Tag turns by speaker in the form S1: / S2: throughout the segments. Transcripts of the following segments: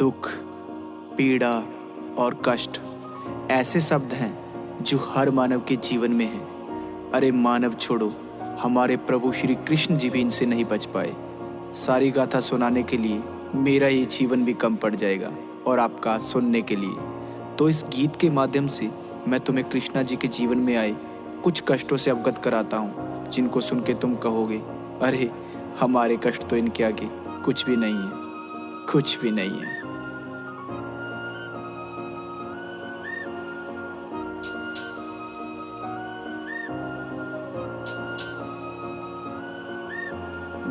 S1: दुख, पीड़ा और कष्ट ऐसे शब्द हैं जो हर मानव के जीवन में हैं। अरे मानव छोड़ो, हमारे प्रभु श्री कृष्ण जी भी इनसे नहीं बच पाए। सारी गाथा सुनाने के लिए मेरा ये जीवन भी कम पड़ जाएगा और आपका सुनने के लिए। तो इस गीत के माध्यम से मैं तुम्हें कृष्णा जी के जीवन में आए कुछ कष्टों से अवगत कराता हूँ, जिनको सुन के तुम कहोगे, अरे हमारे कष्ट तो इनके आगे कुछ भी नहीं है, कुछ भी नहीं है।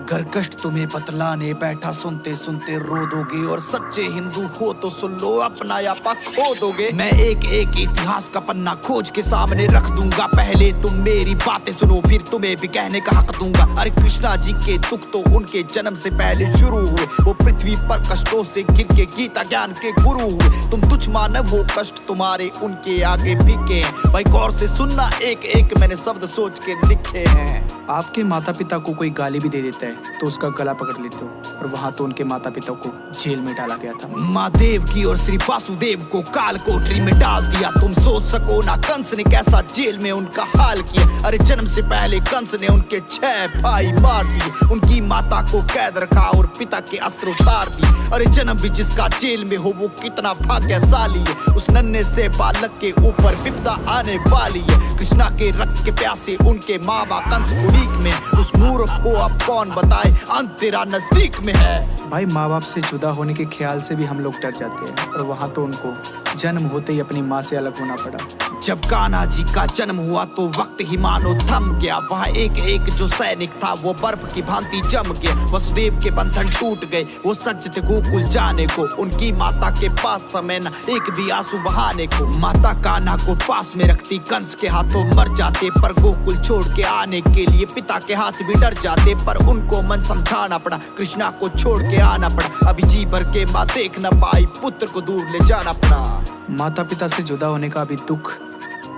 S2: घर कष्ट तुम्हें बतलाने बैठा, सुनते सुनते रो दोगे। और सच्चे हिंदू हो तो सुन लो, अपना यापा खो दोगे। मैं एक एक इतिहास का पन्ना खोज के सामने रख दूंगा। पहले तुम मेरी बातें सुनो, फिर तुम्हें भी कहने का हक दूंगा। अरे कृष्णा जी के दुख तो उनके जन्म से पहले शुरू हुए। वो पृथ्वी पर कष्टों से गिर के गीता ज्ञान के गुरु हुए। तुम तुच्छ मानव हो, कष्ट तुम्हारे उनके आगे फीके हैं। भाई गौर से सुनना, एक एक मैंने शब्द सोच के लिखे हैं।
S1: आपके माता पिता को कोई गाली भी दे देता है तो उसका गला पकड़ लेते हो, और वहां तो उनके माता पिता को जेल में डाला गया था।
S2: माँ देवकी और श्री वासुदेव को काल कोठरी में डाल दिया। तुम सोच सको ना कंस ने कैसा जेल में उनका हाल किया। अरे जन्म से पहले कंस ने उनके 6 भाई मार दिए। उनकी माता को कैद रखा और पिता के अस्त्र उतार दिए। अरे जन्म भी जिसका जेल में हो वो कितना भाग्यशाली है। उस नन्हे से बालक के ऊपर विपदा आने वाली है। कृष्णा के रक्त के प्यासे उनके माँ बाप कंस उड़ीक में। उस मूर्ख को अब कौन बताए, अंत तेरा नजदीक में है।
S1: भाई माँ बाप से जुदा होने के ख्याल से भी हम लोग डर जाते हैं, और वहाँ तो उनको जन्म होते ही अपनी माँ से अलग होना पड़ा।
S2: जब कान्हा जी का जन्म हुआ तो वक्त ही मानो थम गया। वहाँ एक एक जो सैनिक था वो बर्फ की भांति जम गया। वसुदेव के बंधन टूट गए, वो सज्ज थे गोकुल जाने को। उनकी माता के पास समय न एक भी आंसू बहाने को। माता कान्हा को पास में रखती, कंस के हाथों मर जाते। पर गोकुल छोड़ के आने के लिए पिता के हाथ भी डर जाते। पर उनको मन समझाना पड़ा, कृष्णा को छोड़ के आना पड़ा। अभी जी भर के माँ देख न पाई, पुत्र को दूर ले जाना पड़ा।
S1: माता पिता से जुदा होने का अभी दुख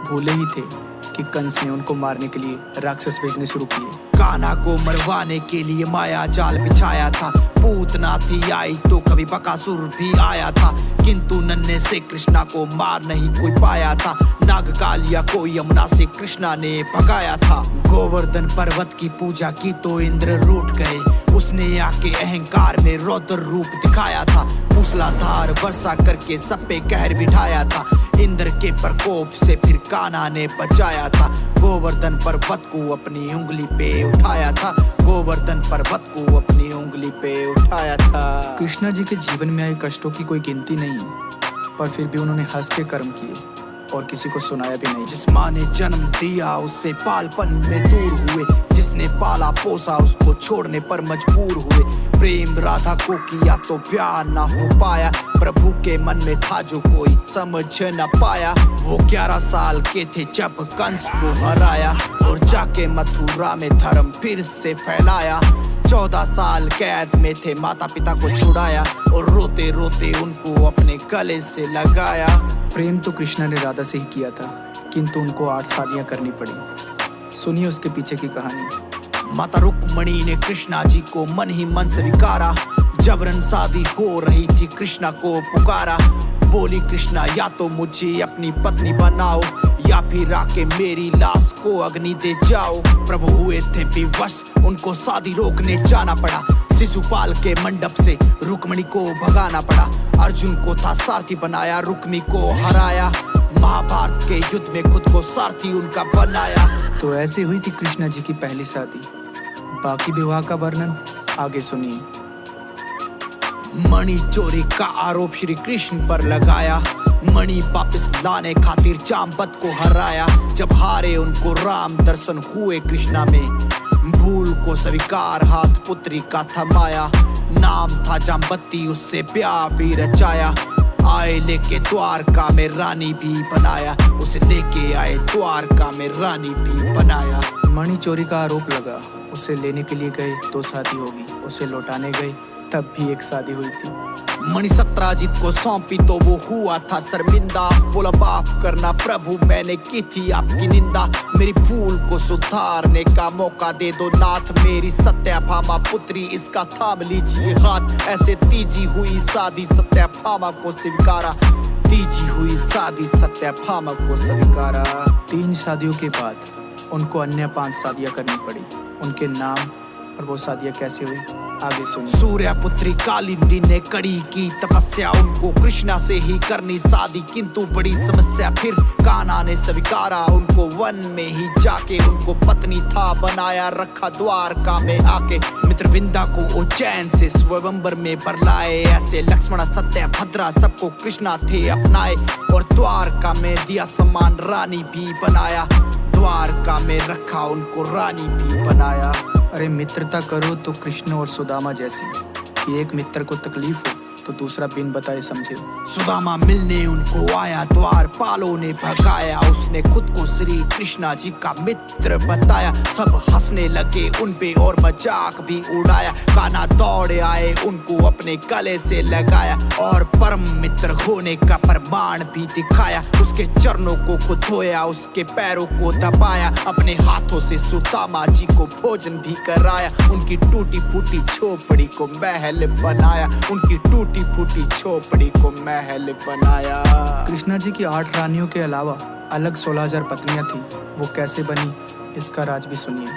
S1: भूले ही थे कि कंस ने उनको मारने के लिए राक्षस भेजने शुरू किए।
S2: कान्हा को मरवाने के लिए माया जाल बिछाया था। पूतना थी आई तो कभी बकासुर भी आया था। किंतु नन्हे से कृष्णा को मार नहीं कोई पाया था। नागकालिया को यमुना से कृष्णा ने भगाया था। गोवर्धन पर्वत की पूजा की तो इंद्र रूठ गए। उसने आके अहंकार में रौद्र रूप दिखाया था। मूसलाधार वर्षा करके सब पे कहर बिठाया था। इंद्र के प्रकोप से फिर कान्हा ने बचाया था। गोवर्धन पर्वत को अपनी उंगली पे उठाया था। गोवर्धन पर्वत को अपनी उंगली पे उठाया था।
S1: कृष्णा जी के जीवन में आए कष्टों की कोई गिनती नहीं है, पर फिर भी उन्होंने हंस के कर्म किए और किसी को सुनाया भी नहीं।
S2: जिस माँ ने जन्म दिया उससे पालपन में दूर हुए। जिसने पाला पोसा उसको छोड़ने पर मजबूर हुए। प्रेम राधा को किया तो प्यार ना हो पाया। प्रभु के मन में था जो कोई समझ न पाया। वो 11 साल के थे जब कंस को हराया। और जाके मथुरा में धर्म फिर से फैलाया। 14 साल कैद में थे, माता पिता को छुड़ाया। और रोते रोते उनको अपने गले से लगाया।
S1: प्रेम तो कृष्णा ने राधा से ही किया था, किंतु उनको 8 शादियां करनी पड़ी। सुनिए उसके पीछे की कहानी।
S2: माता रुक्मणी ने कृष्णा जी को मन ही मन स्वीकारा। जबरन शादी हो रही थी, कृष्णा को पुकारा। बोली कृष्णा, या तो मुझे अपनी पत्नी बनाओ, या फिर आके मेरी लाश को अग्नि दे जाओ। प्रभु हुए थे विवश, उनको शादी रोकने जाना पड़ा। शिशुपाल के मंडप से रुक्मणी को भगाना पड़ा। अर्जुन को था सारथी बनाया, रुक्मी को हराया। महाभारत के युद्ध में खुद को सारथी उनका बनाया।
S1: तो ऐसे हुई थी कृष्णा जी की पहली शादी। बाकी विवाह का वर्णन आगे सुनिए।
S2: मणि चोरी का आरोप श्री कृष्ण पर लगाया। मणि वापस लाने खातिर जामवंत को हराया। जब हारे उनको राम दर्शन हुए कृष्णा में। भूल को स्वीकार हाथ पुत्री का थमाया। नाम था जामवती, उससे ब्याह भी रचाया। आए लेके द्वारका में रानी भी बनाया। उसे लेके आए द्वारका में रानी भी बनाया।
S1: मणि चोरी का आरोप लगा, उसे लेने के लिए गए तो शादी होगी। उसे लौटाने गए तब भी एक शादी हुई थी।
S2: मणि सत्राजित को सौंपी तो वो हुआ था शर्मिंदा। बोला माफ करना प्रभु मैंने की थी आपकी निंदा, मेरी भूल को सुधारने का मौका दे दो नाथ। मेरी सत्यभामा पुत्री इसका थाम लीजिए हाथ। ऐसे तीजी हुई शादी सत्यभामा को स्वीकारा, तीजी हुई शादी सत्यभामा को स्वीकारा।
S1: 3 शादियों के बाद उनको अन्य 5 शादियां करनी पड़ी। उनके नाम और वो शादियां कैसे हुई आगे सुनिए।
S2: सूर्य पुत्री कालिंदी ने कड़ी की तपस्या, उनको कृष्णा से ही करनी शादी किंतु बड़ी समस्या। फिर कान्हा ने स्वीकारा उनको, वन में ही जाके उनको पत्नी था बनाया रखा द्वारका में आके। मित्रविंदा को उज्जैन से स्वयंवर में बरलाए, ऐसे लक्ष्मण सत्यभद्रा सबको कृष्णा थे अपनाए। और द्वारका में दिया सम्मान रानी भी बनाया, द्वारका में रखा उनको रानी भी बनाया।
S1: अरे मित्रता करो तो कृष्ण और सुदामा जैसी, कि एक मित्र को तकलीफ हो तो दूसरा बिन बताए समझे।
S2: सुदामा मिलने उनको आया, द्वारपालों ने भगाया, उसने खुद को श्री कृष्णा जी का मित्र बताया। सब हंसने लगे उन पे और मजाक भी उड़ाया। कान्हा दौड़े आए उनको अपने गले से लगाया और परम मित्र होने का प्रमाण भी दिखाया। उसके चरणों को खुद धोया, उसके पैरों को दबाया, अपने हाथों से सुदामा जी को भोजन भी कराया। उनकी टूटी फूटी झोपड़ी को महल बनाया, उनकी टूटी फूटी झोपड़ी को महल बनाया।
S1: कृष्णा जी की 8 रानियों के अलावा अलग 16,000 पत्नियां थी। वो कैसे बनी इसका राज भी सुनिए।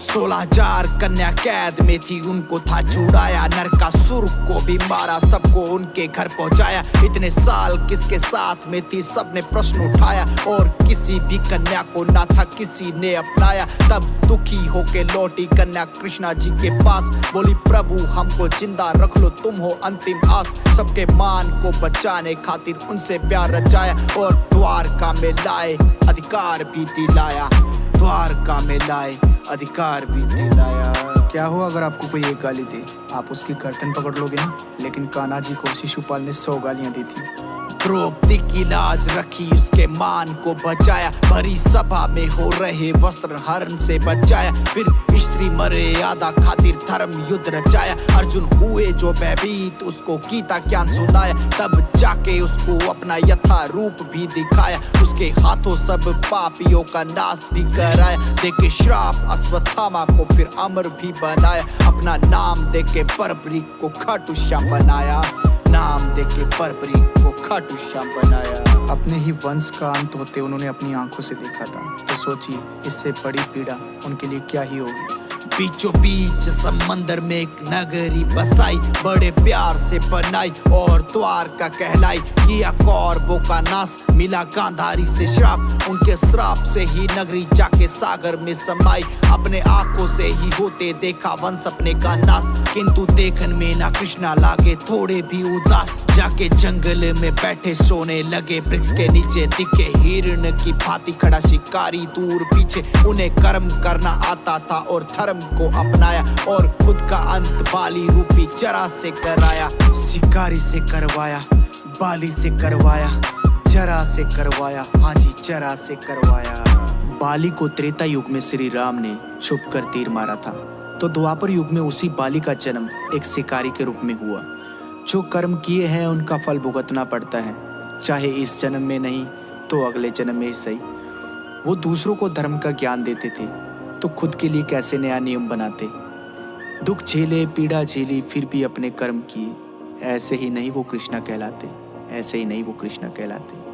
S2: 16,000 कन्या कैद में थी, उनको था छुड़ाया, नरकासुर को भी मारा, सबको उनके घर पहुंचाया। इतने साल किसके साथ में थी सबने प्रश्न उठाया, और किसी भी कन्या को ना था किसी ने अपनाया। तब दुखी होके लौटी कन्या कृष्णा जी के पास, बोली प्रभु हमको जिंदा रख लो, तुम हो अंतिम आस। सबके मान को बचाने खातिर उनसे प्यार रचाया और द्वारका में लाए अधिकार भी दिलाया, द्वारका में लाए अधिकार भी दिलाया।
S1: क्या हो अगर आपको कोई एक गाली दे, आप उसकी गर्दन पकड़ लोगे ना? लेकिन कान्हा जी को शिशुपाल ने 100 गालियां दी थी।
S2: द्रौपदी की लाज रखी, उसके मान को बचाया, भरी सभा में हो रहे वस्त्र हरण से बचाया। फिर स्त्री मर्यादा खातिर धर्म युद्ध रचाया। अर्जुन हुए जो भयभीत, उसको गीता ज्ञान सुनाया, तब जाके उसको अपना यथा रूप भी दिखाया। उसके हाथों सब पापियों का नाश भी कराया। देके श्राप अश्वत्थामा को फिर अमर भी बनाया। अपना नाम देके बर्बरीक को खाटू श्याम बनाया, नाम देके बर्बरीक को खाटू श्याम बनाया।
S1: अपने ही वंश का अंत होते उन्होंने अपनी आंखों से देखा था, तो सोचिए इससे बड़ी पीड़ा उनके लिए क्या ही होगी।
S2: बीचों बीच समंदर में एक नगरी बसाई, बड़े प्यार से बनाई और द्वारका कहलाई। किया कौरवों का नाश, मिला गांधारी से श्राप, उनके श्राप से ही नगरी जाके सागर में समाई। अपने आंखों से ही होते देखा वंश अपने का नाश, किंतु देखन में ना कृष्णा लागे थोड़े भी उदास। जाके जंगल में बैठे सोने लगे, वृक्ष के नीचे दिखे हिरण की भांति खड़ा शिकारी दूर पीछे। उन्हें कर्म करना आता था और धर्म को अपनाया, और खुद का अंत बाली रूपी जरा से कराया। शिकारी से करवाया, बाली से करवाया, जरा से करवाया, हाँ जी जरा से करवाया।
S1: बाली को त्रेता युग में श्री राम ने छुप कर तीर मारा था, तो द्वापर युग में उसी बाली का जन्म एक शिकारी के रूप में हुआ। जो कर्म किए हैं उनका फल भुगतना पड़ता है, चाहे इस जन्म में नहीं तो अगले जन्म में ही सही। वो दूसरों को धर्म का ज्ञान देते थे, तो खुद के लिए कैसे नया नियम बनाते। दुख झेले, पीड़ा झेली, फिर भी अपने कर्म किए। ऐसे ही नहीं वो कृष्णा कहलाते, ऐसे ही नहीं वो कृष्णा कहलाते।